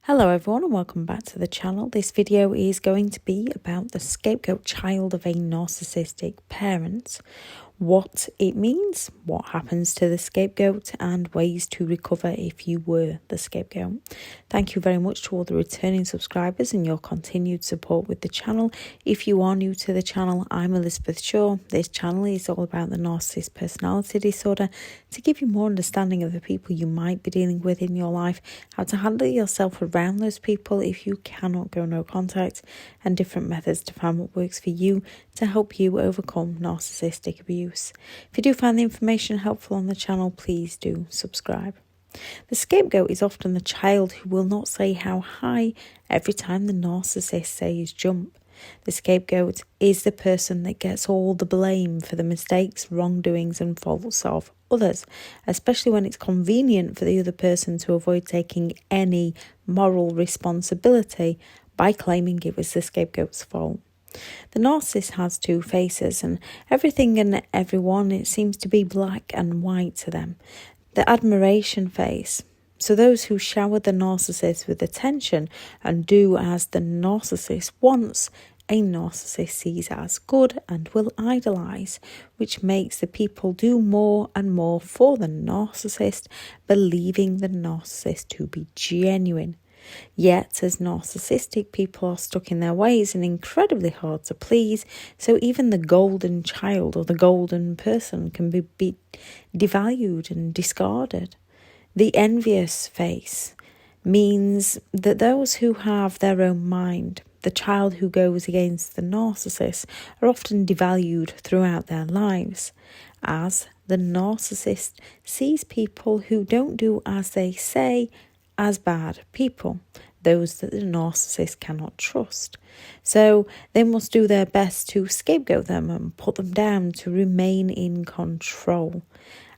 Hello everyone and welcome back to the channel. This video is going to be about the scapegoat child of a narcissistic parent, what it means, what happens to the scapegoat, and ways to recover if you were the scapegoat. Thank you very much to all the returning subscribers and your continued support with the channel. If you are new to the channel, I'm Elizabeth Shaw. This channel is all about the narcissist personality disorder to give you more understanding of the people you might be dealing with in your life, how to handle yourself around those people if you cannot go no contact, and different methods to find what works for you to help you overcome narcissistic abuse. If you do find the information helpful on the channel, please do subscribe. The scapegoat is often the child who will not say how high every time the narcissist says jump. The scapegoat is the person that gets all the blame for the mistakes, wrongdoings and faults of others, especially when it's convenient for the other person to avoid taking any moral responsibility by claiming it was the scapegoat's fault. The narcissist has two faces, and everything and everyone, it seems to be black and white to them. The admiration face. So those who shower the narcissist with attention and do as the narcissist wants, a narcissist sees as good and will idolize, which makes the people do more and more for the narcissist, believing the narcissist to be genuine. Yet, as narcissistic people are stuck in their ways and incredibly hard to please, so even the golden child or the golden person can be devalued and discarded. The envious face means that those who have their own mind, the child who goes against the narcissist, are often devalued throughout their lives, as the narcissist sees people who don't do as they say as bad people, those that the narcissist cannot trust. So they must do their best to scapegoat them and put them down to remain in control.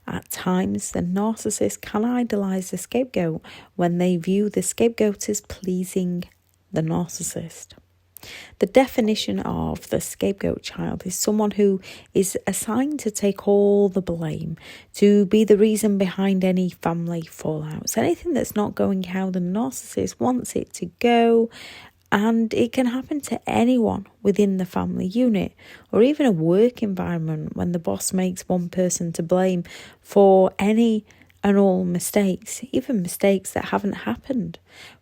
At times, the narcissist can idolize the scapegoat when they view the scapegoat as pleasing the narcissist. The definition of the scapegoat child is someone who is assigned to take all the blame, to be the reason behind any family fallouts, anything that's not going how the narcissist wants it to go. And it can happen to anyone within the family unit or even a work environment when the boss makes one person to blame for any and all mistakes, even mistakes that haven't happened.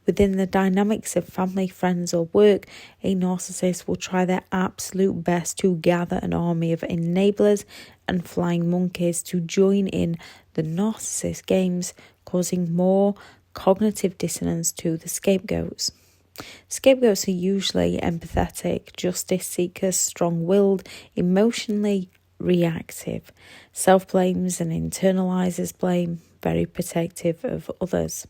Within the dynamics of family, friends or work, a narcissist will try their absolute best to gather an army of enablers and flying monkeys to join in the narcissist games, causing more cognitive dissonance to the scapegoats. Scapegoats are usually empathetic, justice seekers, strong-willed, emotionally reactive, self-blames and internalizes blame, very protective of others.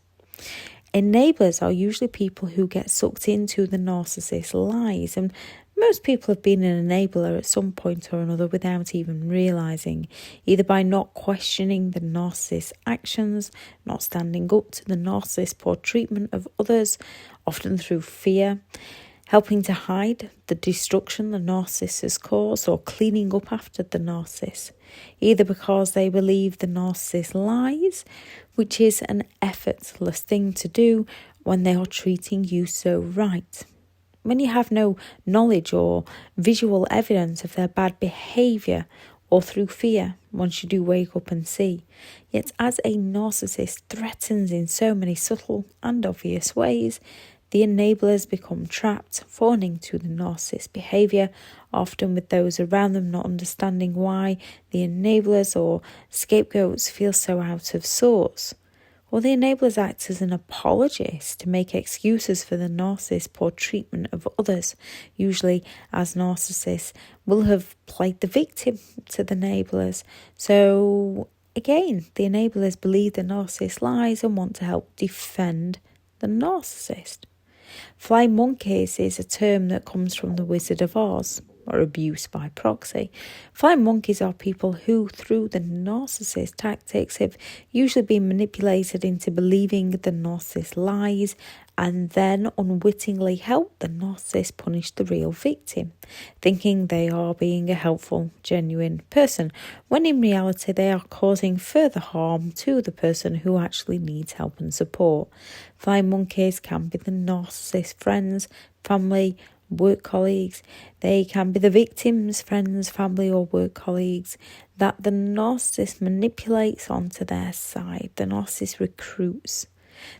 Enablers are usually people who get sucked into the narcissist's lies, and most people have been an enabler at some point or another without even realising, either by not questioning the narcissist's actions, not standing up to the narcissist's poor treatment of others, often through fear, helping to hide the destruction the narcissist has caused, or cleaning up after the narcissist, either because they believe the narcissist lies, which is an effortless thing to do when they are treating you so right. When you have no knowledge or visual evidence of their bad behaviour, or through fear, once you do wake up and see. Yet as a narcissist threatens in so many subtle and obvious ways, the enablers become trapped, falling to the narcissist's behaviour, often with those around them not understanding why the enablers or scapegoats feel so out of sorts. Or the enablers act as an apologist to make excuses for the narcissist's poor treatment of others, usually as narcissists will have played the victim to the enablers. So again, the enablers believe the narcissist lies and want to help defend the narcissist. Flying monkeys is a term that comes from the Wizard of Oz. or abuse by proxy. Flying monkeys are people who, through the narcissist tactics, have usually been manipulated into believing the narcissist lies and then unwittingly help the narcissist punish the real victim, thinking they are being a helpful, genuine person, when in reality they are causing further harm to the person who actually needs help and support. Flying monkeys can be the narcissist's friends, family, work colleagues. They can be the victim's friends, family or work colleagues that the narcissist manipulates onto their side. The narcissist recruits.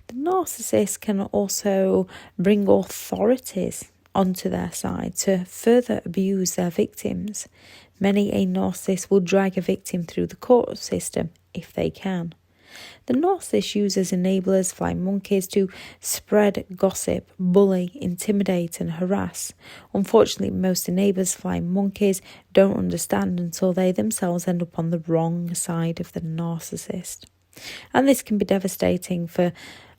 The narcissist can also bring authorities onto their side to further abuse their victims. Many a narcissist will drag a victim through the court system if they can. The narcissist uses enablers, flying monkeys, to spread gossip, bully, intimidate and harass. Unfortunately, most enablers, flying monkeys, don't understand until they themselves end up on the wrong side of the narcissist. And this can be devastating for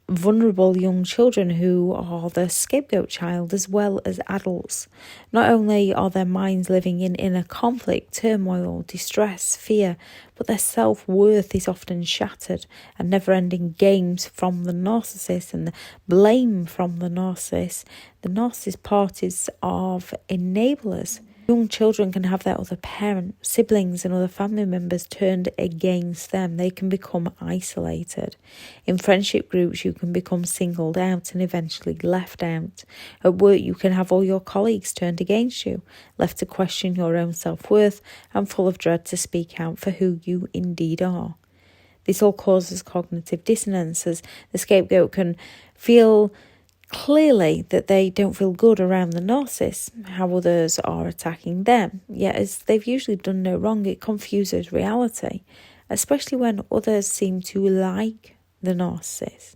vulnerable young children who are the scapegoat child as well as adults. Not only are their minds living in inner conflict, turmoil, distress, fear, but their self-worth is often shattered, and never-ending games from the narcissist and the blame from the narcissist parties of enablers. Young children can have their other parent, siblings and other family members turned against them. They can become isolated. In friendship groups, you can become singled out and eventually left out. At work, you can have all your colleagues turned against you, left to question your own self-worth and full of dread to speak out for who you indeed are. This all causes cognitive dissonance, as the scapegoat can feel clearly that they don't feel good around the narcissist, how others are attacking them. Yet as they've usually done no wrong, it confuses reality, especially when others seem to like the narcissist.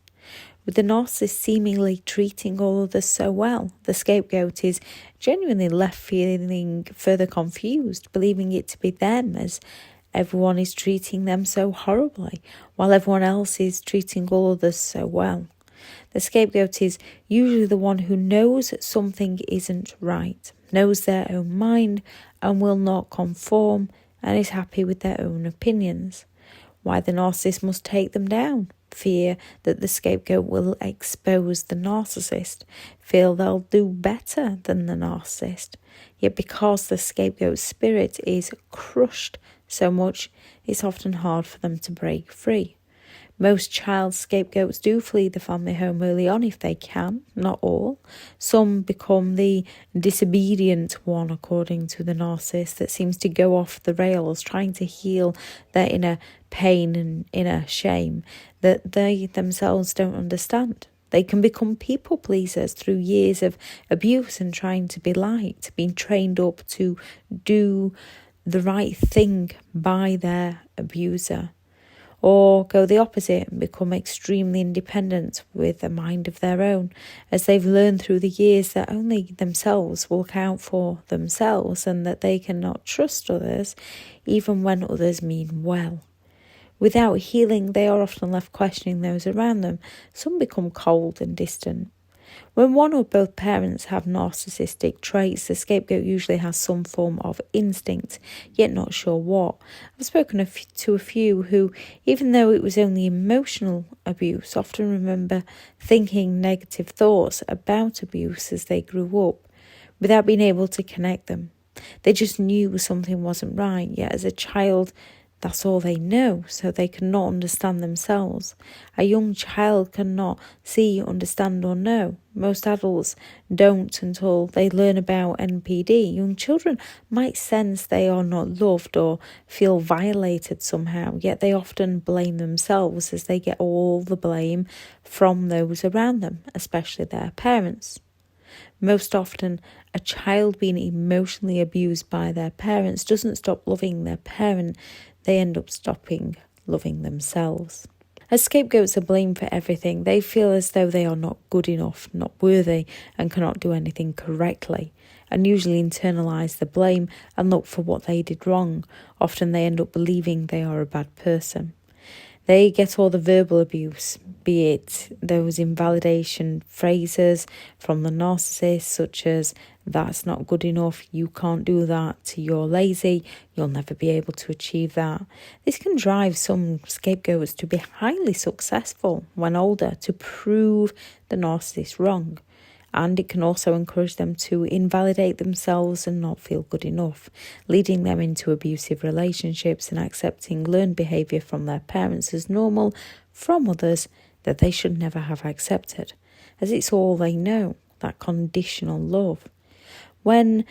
With the narcissist seemingly treating all others so well, the scapegoat is genuinely left feeling further confused, believing it to be them, as everyone is treating them so horribly, while everyone else is treating all others so well. The scapegoat is usually the one who knows something isn't right, knows their own mind and will not conform, and is happy with their own opinions. Why the narcissist must take them down? Fear that the scapegoat will expose the narcissist, feel they'll do better than the narcissist. Yet because the scapegoat's spirit is crushed so much, it's often hard for them to break free. Most child scapegoats do flee the family home early on if they can, not all. Some become the disobedient one, according to the narcissist, that seems to go off the rails, trying to heal their inner pain and inner shame that they themselves don't understand. They can become people pleasers through years of abuse and trying to be liked, being trained up to do the right thing by their abuser. Or go the opposite and become extremely independent with a mind of their own, as they've learned through the years that only themselves will count for themselves and that they cannot trust others, even when others mean well. Without healing, they are often left questioning those around them. Some become cold and distant. When one or both parents have narcissistic traits, the scapegoat usually has some form of instinct, yet not sure what. I've spoken to a few who, even though it was only emotional abuse, often remember thinking negative thoughts about abuse as they grew up, without being able to connect them. They just knew something wasn't right, yet as a child, that's all they know, so they cannot understand themselves. A young child cannot see, understand or know. Most adults don't until they learn about NPD. Young children might sense they are not loved or feel violated somehow, yet they often blame themselves as they get all the blame from those around them, especially their parents. Most often, a child being emotionally abused by their parents doesn't stop loving their parent. They end up stopping loving themselves. As scapegoats are blamed for everything, they feel as though they are not good enough, not worthy, and cannot do anything correctly, and usually internalize the blame and look for what they did wrong. Often they end up believing they are a bad person. They get all the verbal abuse, be it those invalidation phrases from the narcissist, such as, that's not good enough, you can't do that, to you're lazy, you'll never be able to achieve that. This can drive some scapegoats to be highly successful when older to prove the narcissist wrong. And it can also encourage them to invalidate themselves and not feel good enough, leading them into abusive relationships and accepting learned behaviour from their parents as normal from others that they should never have accepted, as it's all they know, that conditional love. When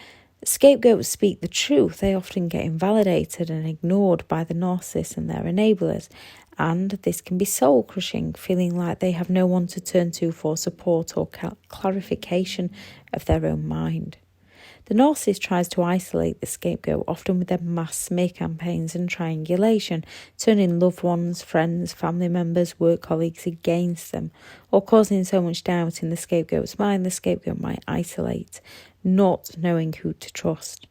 scapegoats speak the truth, they often get invalidated and ignored by the narcissist and their enablers, and this can be soul-crushing, feeling like they have no one to turn to for support or clarification of their own mind. The narcissist tries to isolate the scapegoat, often with their mass smear campaigns and triangulation, turning loved ones, friends, family members, work colleagues against them, or causing so much doubt in the scapegoat's mind the scapegoat might isolate, not knowing who to trust.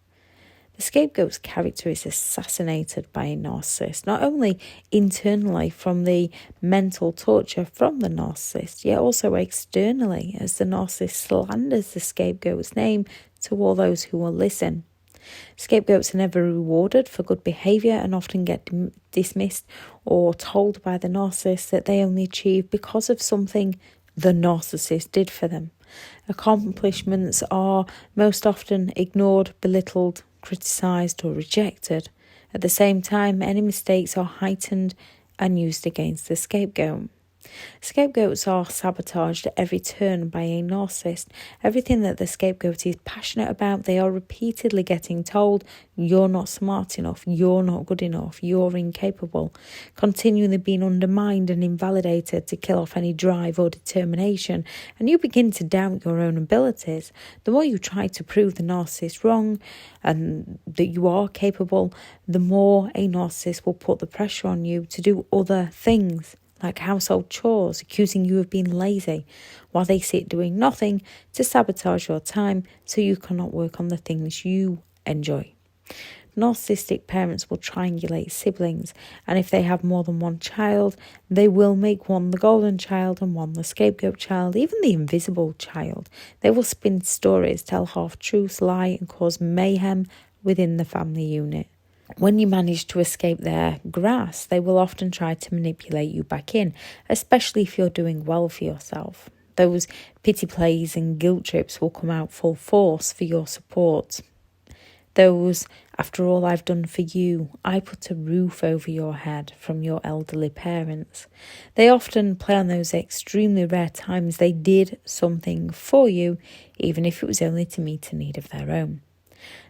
The scapegoat's character is assassinated by a narcissist, not only internally from the mental torture from the narcissist, yet also externally as the narcissist slanders the scapegoat's name to all those who will listen. Scapegoats are never rewarded for good behaviour and often get dismissed or told by the narcissist that they only achieve because of something the narcissist did for them. Accomplishments are most often ignored, belittled, criticised or rejected. At the same time, any mistakes are heightened and used against the scapegoat. Scapegoats are sabotaged at every turn by a narcissist. Everything that the scapegoat is passionate about, they are repeatedly getting told, you're not smart enough, you're not good enough, you're incapable, continually being undermined and invalidated to kill off any drive or determination, and you begin to doubt your own abilities. The more you try to prove the narcissist wrong and that you are capable, the more a narcissist will put the pressure on you to do other things, like household chores, accusing you of being lazy, while they sit doing nothing to sabotage your time so you cannot work on the things you enjoy. Narcissistic parents will triangulate siblings, and if they have more than one child, they will make one the golden child and one the scapegoat child, even the invisible child. They will spin stories, tell half-truths, lie, and cause mayhem within the family unit. When you manage to escape their grasp, they will often try to manipulate you back in, especially if you're doing well for yourself. Those pity plays and guilt trips will come out full force for your support. Those, after all I've done for you, I put a roof over your head from your elderly parents. They often play on those extremely rare times they did something for you, even if it was only to meet a need of their own.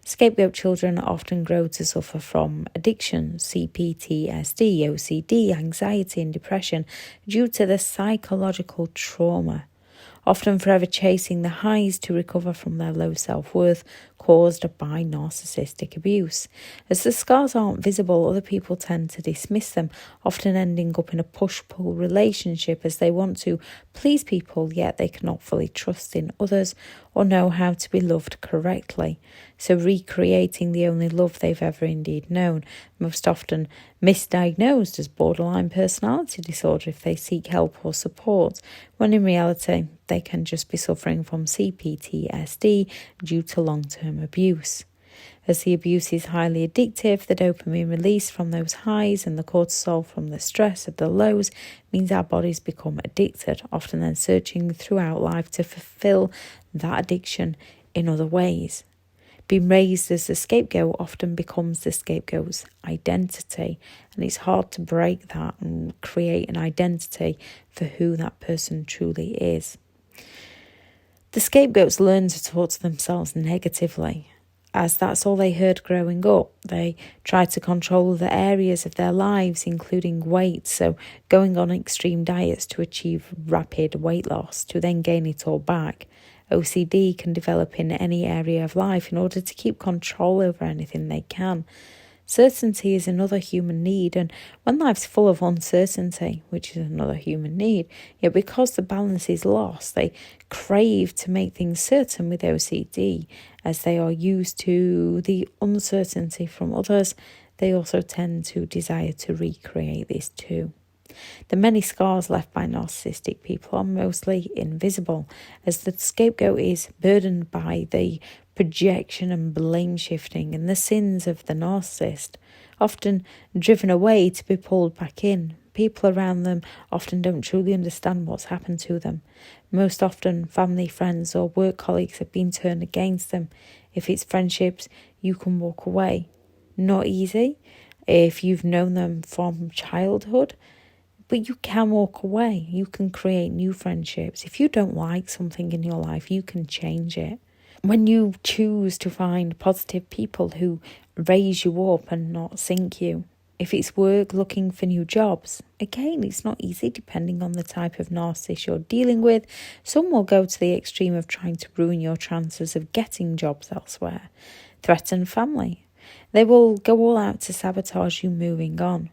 Scapegoat children often grow to suffer from addiction, CPTSD, OCD, anxiety and depression due to the psychological trauma, often forever chasing the highs to recover from their low self-worth caused by narcissistic abuse. As the scars aren't visible, other people tend to dismiss them, often ending up in a push-pull relationship as they want to please people, yet they cannot fully trust in others or know how to be loved correctly. So recreating the only love they've ever indeed known, most often misdiagnosed as borderline personality disorder if they seek help or support, when in reality they can just be suffering from CPTSD due to long-term abuse. As the abuse is highly addictive, the dopamine release from those highs and the cortisol from the stress of the lows means our bodies become addicted, often then searching throughout life to fulfill that addiction in other ways. Being raised as the scapegoat often becomes the scapegoat's identity, and it's hard to break that and create an identity for who that person truly is. The scapegoats learn to talk to themselves negatively, as that's all they heard growing up. They try to control other areas of their lives, including weight, so going on extreme diets to achieve rapid weight loss, to then gain it all back. OCD can develop in any area of life in order to keep control over anything they can. Certainty is another human need, and when life's full of uncertainty, which is another human need, yet because the balance is lost, they crave to make things certain with OCD. As they are used to the uncertainty from others, they also tend to desire to recreate this too. The many scars left by narcissistic people are mostly invisible, as the scapegoat is burdened by the projection and blame shifting and the sins of the narcissist, often driven away to be pulled back in. People around them often don't truly understand what's happened to them. Most often, family, friends, or work colleagues have been turned against them. If it's friendships, you can walk away. Not easy if you've known them from childhood, but you can walk away. You can create new friendships. If you don't like something in your life, you can change it. When you choose to find positive people who raise you up and not sink you. If it's work, looking for new jobs, again, it's not easy depending on the type of narcissist you're dealing with. Some will go to the extreme of trying to ruin your chances of getting jobs elsewhere. Threaten family. They will go all out to sabotage you moving on.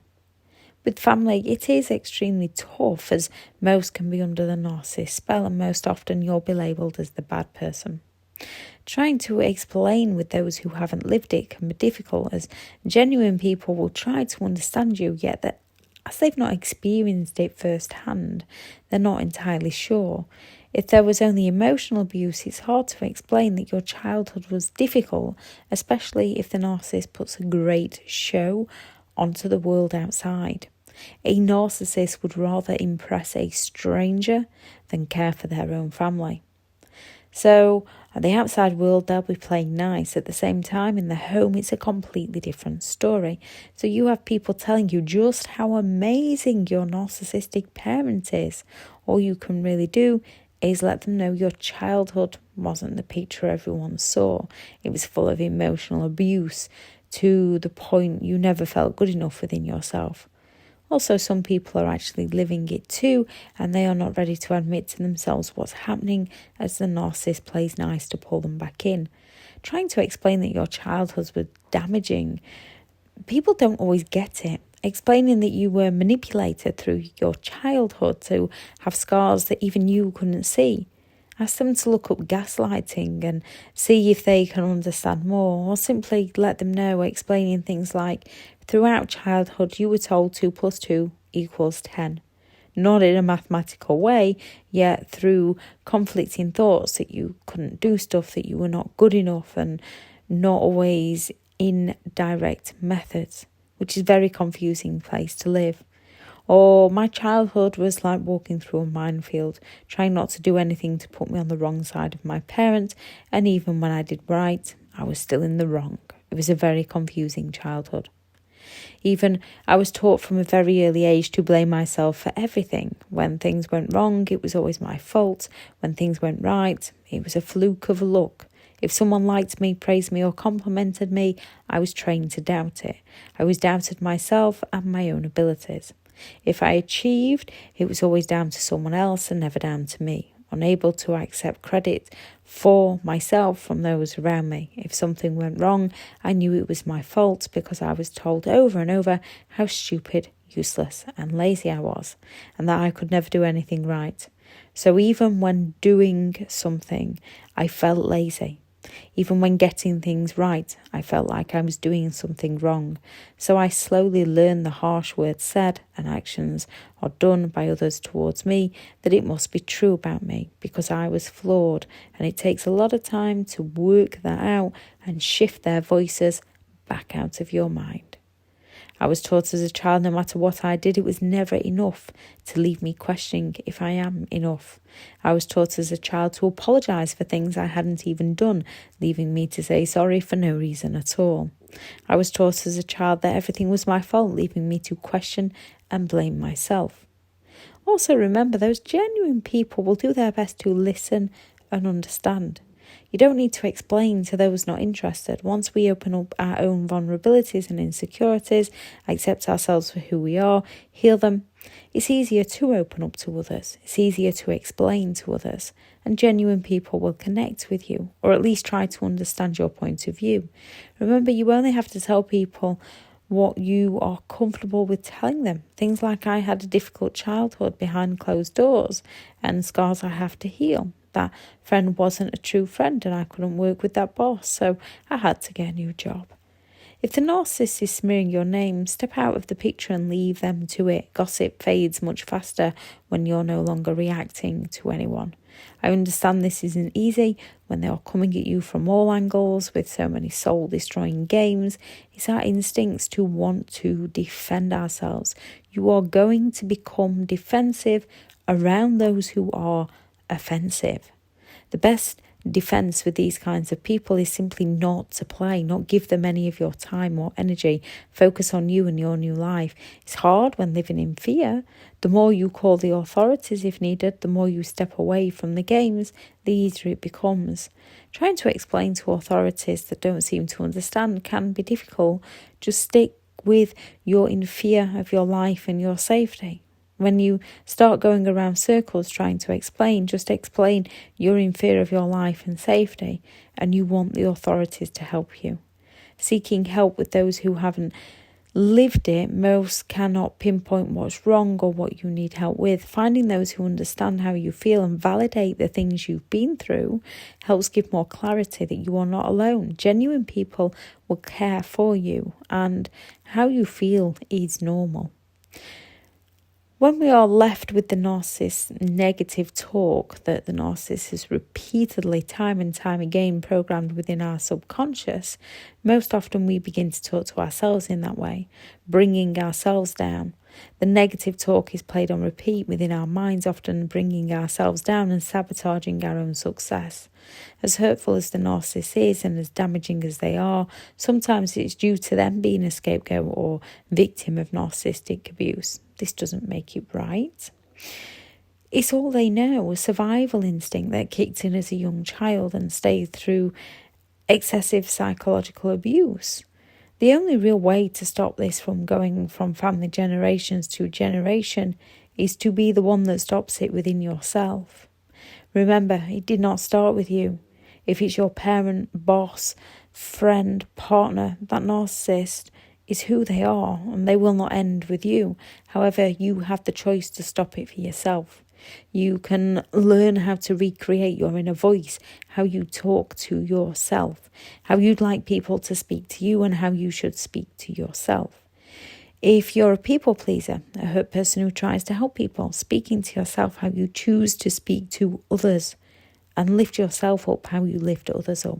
With family, it is extremely tough, as most can be under the narcissist spell, and most often you'll be labelled as the bad person. Trying to explain with those who haven't lived it can be difficult, as genuine people will try to understand you, yet that as they've not experienced it firsthand, they're not entirely sure. If there was only emotional abuse, it's hard to explain that your childhood was difficult, especially if the narcissist puts a great show onto the world outside. A narcissist would rather impress a stranger than care for their own family. So, at the outside world, they'll be playing nice. At the same time, in the home, it's a completely different story. So you have people telling you just how amazing your narcissistic parent is. All you can really do is let them know your childhood wasn't the picture everyone saw. It was full of emotional abuse to the point you never felt good enough within yourself. Also, some people are actually living it too, and they are not ready to admit to themselves what's happening, as the narcissist plays nice to pull them back in. Trying to explain that your childhood was damaging, people don't always get it. Explaining that you were manipulated through your childhood to have scars that even you couldn't see. Ask them to look up gaslighting and see if they can understand more, or simply let them know, explaining things like, throughout childhood you were told 2 + 2 = 10. Not in a mathematical way, yet through conflicting thoughts that you couldn't do stuff, that you were not good enough, and not always in direct methods, which is a very confusing place to live. Or my childhood was like walking through a minefield, trying not to do anything to put me on the wrong side of my parents, and even when I did right, I was still in the wrong. It was a very confusing childhood. Even I was taught from a very early age to blame myself for everything. When things went wrong, it was always my fault. When things went right, it was a fluke of luck. If someone liked me, praised me, or complimented me, I was trained to doubt it. I was doubted myself and my own abilities. If I achieved, it was always down to someone else and never down to me. Unable to accept credit for myself from those around me. If something went wrong, I knew it was my fault because I was told over and over how stupid, useless and lazy I was, and that I could never do anything right. So even when doing something, I felt lazy. Even when getting things right, I felt like I was doing something wrong. So I slowly learned the harsh words said and actions are done by others towards me, that it must be true about me because I was flawed, and it takes a lot of time to work that out and shift their voices back out of your mind. I was taught as a child, no matter what I did, it was never enough, to leave me questioning if I am enough. I was taught as a child to apologise for things I hadn't even done, leaving me to say sorry for no reason at all. I was taught as a child that everything was my fault, leaving me to question and blame myself. Also remember, those genuine people will do their best to listen and understand. You don't need to explain to those not interested. Once we open up our own vulnerabilities and insecurities, accept ourselves for who we are, heal them, it's easier to open up to others. It's easier to explain to others. And genuine people will connect with you, or at least try to understand your point of view. Remember, you only have to tell people what you are comfortable with telling them. Things like, I had a difficult childhood behind closed doors and scars I have to heal. That friend wasn't a true friend and I couldn't work with that boss, so I had to get a new job. If the narcissist is smearing your name, step out of the picture and leave them to it. Gossip fades much faster when you're no longer reacting to anyone. I understand this isn't easy when they are coming at you from all angles with so many soul-destroying games. It's our instincts to want to defend ourselves. You are going to become defensive around those who are offensive. The best defense with these kinds of people is simply not to play, not give them any of your time or energy. Focus on you and your new life. It's hard when living in fear. The more you call the authorities if needed, the more you step away from the games, the easier it becomes. Trying to explain to authorities that don't seem to understand can be difficult. Just stick with you're in fear of your life and your safety. When you start going around circles trying to explain, just explain you're in fear of your life and safety and you want the authorities to help you. Seeking help with those who haven't lived it, most cannot pinpoint what's wrong or what you need help with. Finding those who understand how you feel and validate the things you've been through helps give more clarity that you are not alone. Genuine people will care for you and how you feel is normal. When we are left with the narcissist's negative talk that the narcissist has repeatedly, time and time again, programmed within our subconscious, most often we begin to talk to ourselves in that way, bringing ourselves down. The negative talk is played on repeat within our minds, often bringing ourselves down and sabotaging our own success. As hurtful as the narcissist is and as damaging as they are, sometimes it's due to them being a scapegoat or victim of narcissistic abuse. This doesn't make it right. It's all they know, a survival instinct that kicked in as a young child and stayed through excessive psychological abuse. The only real way to stop this from going from family generations to generation is to be the one that stops it within yourself. Remember, it did not start with you. If it's your parent, boss, friend, partner, that narcissist is who they are and they will not end with you. However, you have the choice to stop it for yourself. You can learn how to recreate your inner voice, how you talk to yourself, how you'd like people to speak to you and how you should speak to yourself. If you're a people pleaser, a hurt person who tries to help people, speaking to yourself how you choose to speak to others and lift yourself up how you lift others up.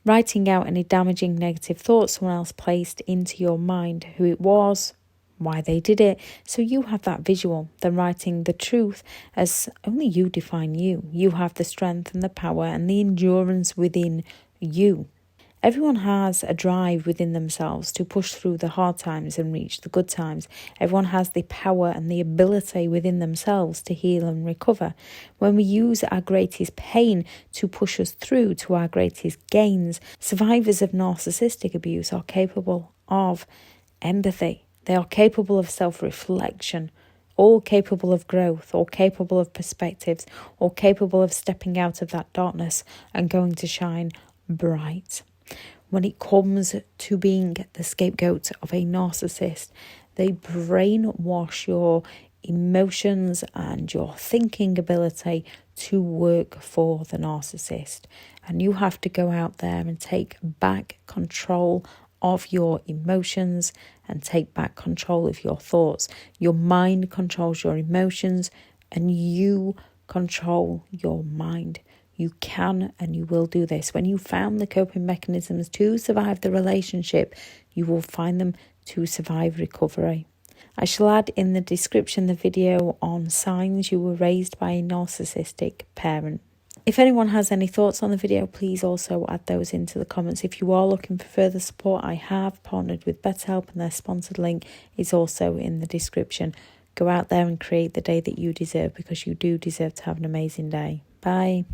Writing out any damaging negative thoughts someone else placed into your mind, who it was, why they did it, so you have that visual. Then writing the truth as only you define you. You have the strength and the power and the endurance within you. Everyone has a drive within themselves to push through the hard times and reach the good times. Everyone has the power and the ability within themselves to heal and recover. When we use our greatest pain to push us through to our greatest gains, survivors of narcissistic abuse are capable of empathy. They are capable of self-reflection, all capable of growth, all capable of perspectives, all capable of stepping out of that darkness and going to shine bright. When it comes to being the scapegoat of a narcissist, they brainwash your emotions and your thinking ability to work for the narcissist. And you have to go out there and take back control of your emotions and take back control of your thoughts. Your mind controls your emotions and you control your mind. You can and you will do this. When you found the coping mechanisms to survive the relationship, you will find them to survive recovery. I shall add in the description the video on signs you were raised by a narcissistic parent. If anyone has any thoughts on the video, please also add those into the comments. If you are looking for further support, I have partnered with BetterHelp and their sponsored link is also in the description. Go out there and create the day that you deserve because you do deserve to have an amazing day. Bye.